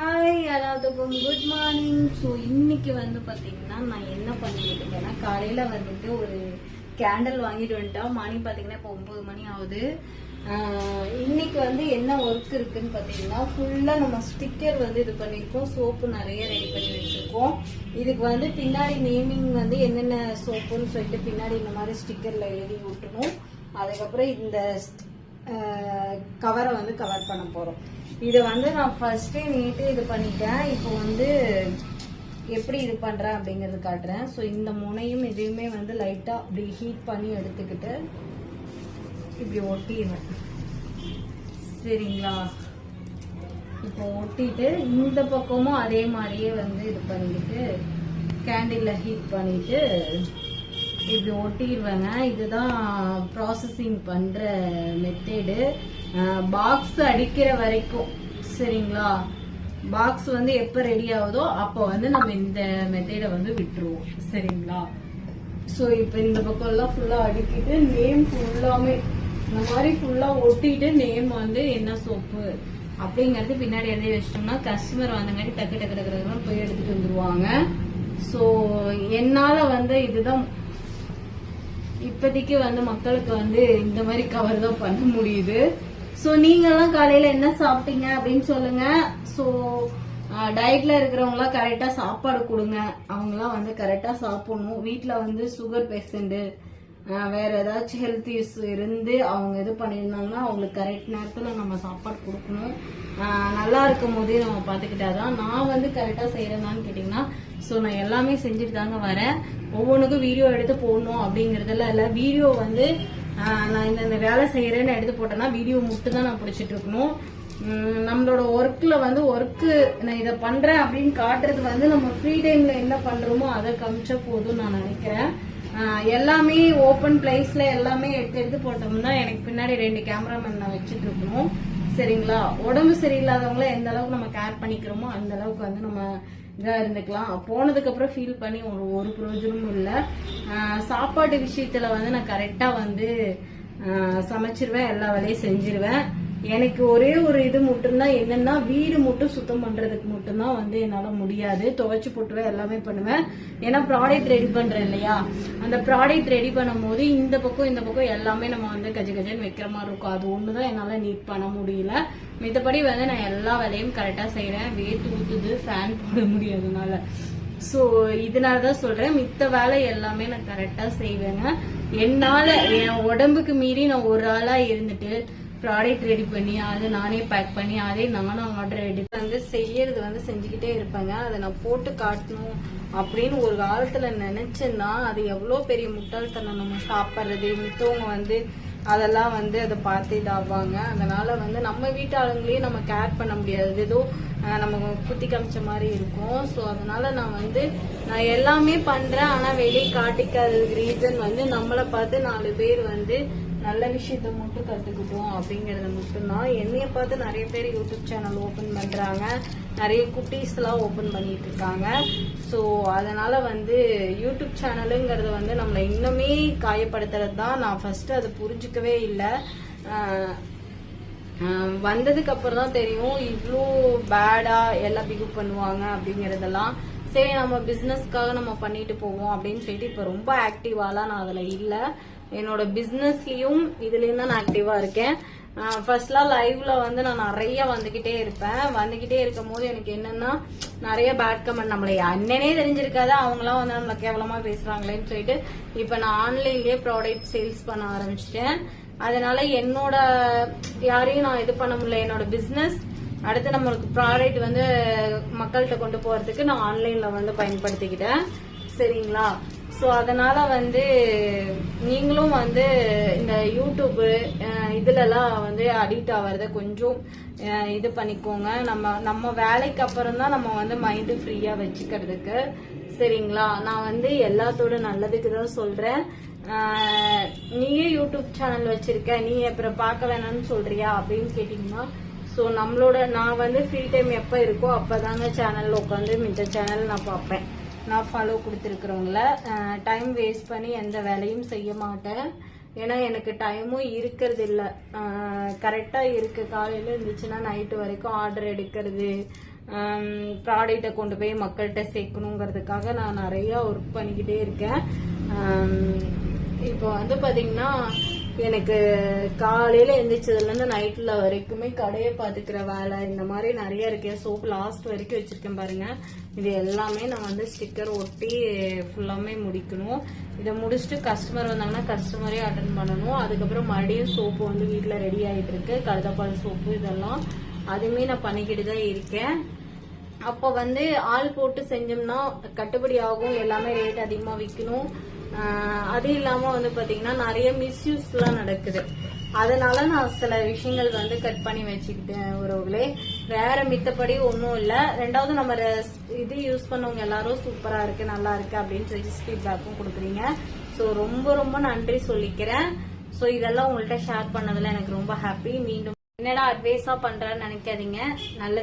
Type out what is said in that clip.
Hi எல்லாத்துக்கும் good morning. So இன்னைக்கு வந்து பார்த்தீங்கன்னா நான் என்ன பண்ணிட்டு இருக்கேன்னா, காலையில வந்துட்டு ஒரு கேண்டில் வாங்கிட்டு வந்துட்டோம். மணி பார்த்தீங்கன்னா இப்போ 9 மணி ஆகுது. இன்னைக்கு வந்து என்ன ஒர்க் இருக்குன்னு பார்த்தீங்கன்னா, ஃபுல்லாக நம்ம ஸ்டிக்கர் வந்து இது பண்ணியிருக்கோம். சோப்பு நிறைய ரெடி பண்ணி வச்சிருக்கோம். இதுக்கு வந்து பின்னாடி நேமிங் வந்து என்னென்ன சோப்புன்னு சொல்லிட்டு பின்னாடி இந்த மாதிரி ஸ்டிக்கர்ல எழுதி விட்டுணும். அதுக்கப்புறம் இந்த கவரை வந்து கவர் பண்ண போறோம். இதை வந்து நான் ஃபர்ஸ்டே நேற்று இது பண்ணிட்டேன். இப்போ வந்து எப்படி இது பண்றேன் அப்படிங்கறது காட்டுறேன். ஸோ இந்த முனையும் எதையுமே வந்து லைட்டா அப்படி ஹீட் பண்ணி எடுத்துக்கிட்டு இப்படி ஒட்டிடுவேன். சரிங்களா? இப்போ ஒட்டிட்டு இந்த பக்கமும் அதே மாதிரியே வந்து இது பண்ணிக்கிட்டு கேண்டில்ல ஹீட் பண்ணிட்டு இப்படி ஒட்டிடுவேங்க. இதுதான் ப்ராசஸிங் பண்ற மெத்தேடு. பாக்ஸ் அடிக்கிற வரைக்கும். சரிங்களா? பாக்ஸ் வந்து எப்ப ரெடி ஆகுதோ அப்போ வந்து நம்ம இந்த மெத்தேடை வந்து விட்டுருவோம். சரிங்களா? ஸோ இப்போ இந்த பக்கம் எல்லாம் ஃபுல்லா அடிக்கிட்டு நேம் ஃபுல்லாமே இந்த மாதிரி ஃபுல்லா ஒட்டிட்டு நேம் வந்து என்ன சோப்பு அப்படிங்கறது பின்னாடி எழுதி வச்சிட்டோம்னா கஸ்டமர் வந்தங்காட்டி டக்கு டக்கு டக்கு போய் எடுத்துட்டு வந்துருவாங்க. ஸோ என்னால வந்து இதுதான் இப்போதைக்கு வந்து மக்களுக்கு வந்து இந்த மாதிரி கவர் தான் பண்ண முடியுது. ஸோ நீங்கெல்லாம் காலையில என்ன சாப்பிட்டீங்க அப்படின்னு சொல்லுங்க. ஸோ டயட்ல இருக்கிறவங்களாம் கரெக்டா சாப்பாடு கொடுங்க. அவங்களாம் வந்து கரெக்டா சாப்பிடணும். வீட்டுல வந்து சுகர் பேஷண்ட் வேற ஏதாச்சும் ஹெல்த் இஷ்யூ இருந்து அவங்க இது பண்ணியிருந்தாங்கன்னா அவங்களுக்கு கரெக்ட் நேரத்துல நம்ம சாப்பாடு கொடுக்கணும். நல்லா இருக்கும் போதே நம்ம பாத்துக்கிட்டாதான். நான் வந்து கரெக்டா செய்யறதான்னு கேட்டீங்கன்னா, ஸோ நான் எல்லாமே செஞ்சுட்டு தாங்க வரேன். ஒவ்வொன்றுக்கும் வீடியோ எடுத்து போடணும் அப்படிங்கறதெல்லாம் இல்ல. வீடியோ வந்து நான் இந்த வேலை செய்யறேன்னு எடுத்து போட்டேன்னா வீடியோ மட்டும் தான் நான் பிடிச்சிட்டு இருக்கணும். நம்மளோட ஒர்க்ல வந்து ஒர்க்கு நான் இதை பண்றேன் அப்படின்னு காட்டுறது வந்து நம்ம ஃப்ரீ டைம்ல என்ன பண்றோமோ அதை காமிச்சா போதும் நான் நினைக்கிறேன். எல்லாமே ஓப்பன் பிளேஸ்ல எல்லாமே எடுத்து எடுத்து போட்டோம்னா எனக்கு பின்னாடி 2 கேமராமேன் நான் வச்சுட்டு இருக்கணும். சரிங்களா? உடம்பு சரியில்லாதவங்கள எந்த அளவுக்கு நம்ம கேர் பண்ணிக்கிறோமோ அந்த அளவுக்கு வந்து நம்ம இதா இருந்துக்கலாம். போனதுக்கு அப்புறம் ஃபீல் பண்ணி ஒரு பிரயோஜனமும் இல்லை. சாப்பாட்டு விஷயத்துல வந்து நான் கரெக்டா வந்து சமைச்சிருவேன். எல்லா வேலையும் செஞ்சிருவேன். எனக்கு ஒரே ஒரு இது மட்டும்தான் என்னன்னா, வீடு மட்டும் சுத்தம் பண்றதுக்கு மட்டும்தான் வந்து என்னால முடியாது. துவைச்சு போட்டுவேன், எல்லாமே பண்ணுவேன். ஏன்னா ப்ராடக்ட் ரெடி பண்றேன் இல்லையா? அந்த ப்ராடக்ட் ரெடி பண்ணும் போது இந்த பக்கம் எல்லாமே நம்ம வந்து கஜன்னு வைக்கிற மாதிரி இருக்கும். அது ஒண்ணுதான் என்னால நீட் பண்ண முடியல. மித்தபடி வந்து நான் எல்லா வேலையும் கரெக்டா செய்யறேன். வேட்டு ஊத்துது, ஃபேன் போட முடியாதனால. சோ இதனாலதான் சொல்றேன், மித்த வேலை எல்லாமே நான் கரெக்டா செய்வேங்க. என்னால என் உடம்புக்கு மீறி நான் ஒரு ஆளா இருந்துட்டு ப்ராடக்ட் ரெடி பண்ணி அதை நானே பேக் பண்ணி அதே நானும் ஆர்டர் எடுத்து வந்து செய்யறது வந்து செஞ்சுக்கிட்டே இருப்பேங்க. அதை நான் போட்டு காட்டணும் அப்படின்னு ஒரு காலத்துல நினைச்சேன்னா அது எவ்வளவு பெரிய முட்டாள்தனம். நம்ம சாப்பிட்றது மித்தவங்க வந்து அதெல்லாம் வந்து அதை பார்த்து இதாவாங்க. அதனால வந்து நம்ம வீட்டு ஆளுங்களையும் நம்ம கேர் பண்ண முடியாது. ஏதோ நம்ம குத்தி காமிச்ச மாதிரி இருக்கும். ஸோ அதனால நான் எல்லாமே பண்றேன். ஆனா வெளியே காட்டிக்காததுக்கு ரீசன் வந்து நம்மளை பார்த்து 4 பேர் வந்து நல்ல விஷயத்த மட்டும் கத்துக்கிட்டோம் அப்படிங்கறது மட்டும்தான். என்னைய பார்த்து நிறைய பேர் யூடியூப் சேனல் ஓபன் பண்றாங்க. நிறைய குட்டீஸ் எல்லாம் ஓபன் பண்ணிட்டு இருக்காங்க. ஸோ அதனால வந்து யூடியூப் சேனலுங்கிறது வந்து நம்மளை இன்னுமே காயப்படுத்துறது தான். நான் ஃபர்ஸ்ட் அதை புரிஞ்சுக்கவே இல்லை. வந்ததுக்கு அப்புறம் தான் தெரியும் இவ்வளோ பேடா எல்லாம் பிகப் பண்ணுவாங்க அப்படிங்கறதெல்லாம். சரி, நம்ம பிசினஸ்க்காக நம்ம பண்ணிட்டு போவோம் அப்படின்னு சொல்லிட்டு இப்ப ரொம்ப ஆக்டிவாலாம் நான் அதுல இல்ல. என்னோட பிசினஸ்லயும் இதுலயும் தான் நான் ஆக்டிவா இருக்கேன். ஃபர்ஸ்ட்லாம் லைவ்ல வந்து நான் நிறைய வந்துகிட்டே இருப்பேன். வந்துகிட்டே இருக்கும் போது எனக்கு என்னன்னா, நிறைய பேட் கமெண்ட், நம்மளை அண்ணனே தெரிஞ்சிருக்காது அவங்களாம் வந்து நம்மள கேவலமா பேசுறாங்களேன்னு சொல்லிட்டு இப்ப நான் ஆன்லைன்லயே ப்ராடக்ட் சேல்ஸ் பண்ண ஆரம்பிச்சிட்டேன். அதனால என்னோட யாரையும் நான் இது பண்ண முடியல. என்னோட பிசினஸ் அடுத்து நம்மளுக்கு ப்ராடக்ட் வந்து மக்கள்கிட்ட கொண்டு போறதுக்கு நான் ஆன்லைன்ல வந்து பயன்படுத்திக்கிட்டேன். சரிங்களா? ஸோ அதனால வந்து நீங்களும் வந்து இந்த யூடியூப் இதுலலாம் வந்து அடிக்ட் ஆகிறத கொஞ்சம் இது பண்ணிக்கோங்க. நம்ம வேலைக்கு அப்புறம் தான் நம்ம வந்து மைண்டு ஃப்ரீயா வச்சுக்கிறதுக்கு. சரிங்களா? நான் வந்து எல்லாத்தோட நல்லதுக்கு தான் சொல்றேன். நீயே யூடியூப் சேனல் வச்சிருக்க, நீ அப்புறம் பார்க்க வேணாம்னு சொல்றியா அப்படின்னு கேட்டீங்கன்னா, ஸோ நான் வந்து ஃப்ரீ டைம் எப்போ இருக்கோ அப்பதாங்க சேனல்ல உட்காந்து மித்த சேனல் நான் பார்ப்பேன். நான் ஃபாலோ கொடுத்துருக்கிறவங்கள டைம் வேஸ்ட் பண்ணி எந்த வேலையும் செய்ய மாட்டேன். ஏன்னா எனக்கு டைமும் இருக்கிறது இல்லை. கரெக்டாக இருக்கு. காலையில் இருந்துச்சுன்னா நைட்டு வரைக்கும் ஆர்டர் எடுக்கிறது, ப்ராடக்டை கொண்டு போய் மக்கள்கிட்ட சேர்க்கணுங்கிறதுக்காக நான் நிறைய ஒர்க் பண்ணிக்கிட்டே இருக்கேன். இப்போ வந்து பாத்தீங்கன்னா எனக்கு காலையில எந்திரிச்சதுலேருந்து நைட்ல வரைக்குமே கடையை பாத்துக்கிற வேலை இந்த மாதிரி நிறைய இருக்கு. சோப் லாஸ்ட் வரைக்கும் வச்சிருக்கேன் பாருங்க. இது எல்லாமே நான் வந்து ஸ்டிக்கர் ஒட்டி ஃபுல்லாமே முடிக்கணும். இதை முடிச்சுட்டு கஸ்டமர் வந்தாங்கன்னா கஸ்டமரே அட்டன் பண்ணணும். அதுக்கப்புறம் மறுபடியும் சோப்பு வந்து வீட்டுல ரெடி ஆயிட்டு இருக்கு. கழுதப்பால் சோப்பு இதெல்லாம் அதுவுமே நான் பண்ணிக்கிட்டு தான் இருக்கேன். அப்போ வந்து ஆள் போட்டு செஞ்சோம்னா கட்டுப்படி ஆகும். எல்லாமே ரேட் அதிகமா விற்கணும். அது இல்லாம வந்து பாத்தீங்கன்னா நிறைய மிஸ்யூஸ் எல்லாம் நடக்குது. அதனால நான் சில விஷயங்கள் வந்து கட் பண்ணி வச்சுக்கிட்டேன் உறவுகளே. வேற மித்தபடி ஒன்றும் இல்ல. ரெண்டாவது நம்ம இது யூஸ் பண்ணவங்க எல்லாரும் சூப்பரா இருக்கு நல்லா இருக்கு அப்படின்னு சொல்லி ஃபீட்பேக்கும் கொடுக்குறீங்க. ஸோ ரொம்ப ரொம்ப நன்றி சொல்லிக்கிறேன். ஸோ இதெல்லாம் உங்கள்கிட்ட ஷேர் பண்ணதுல எனக்கு ரொம்ப ஹாப்பி. மீண்டும் என்னடா அட்வைஸா பண்றேன்னு நினைக்காதீங்க. நல்ல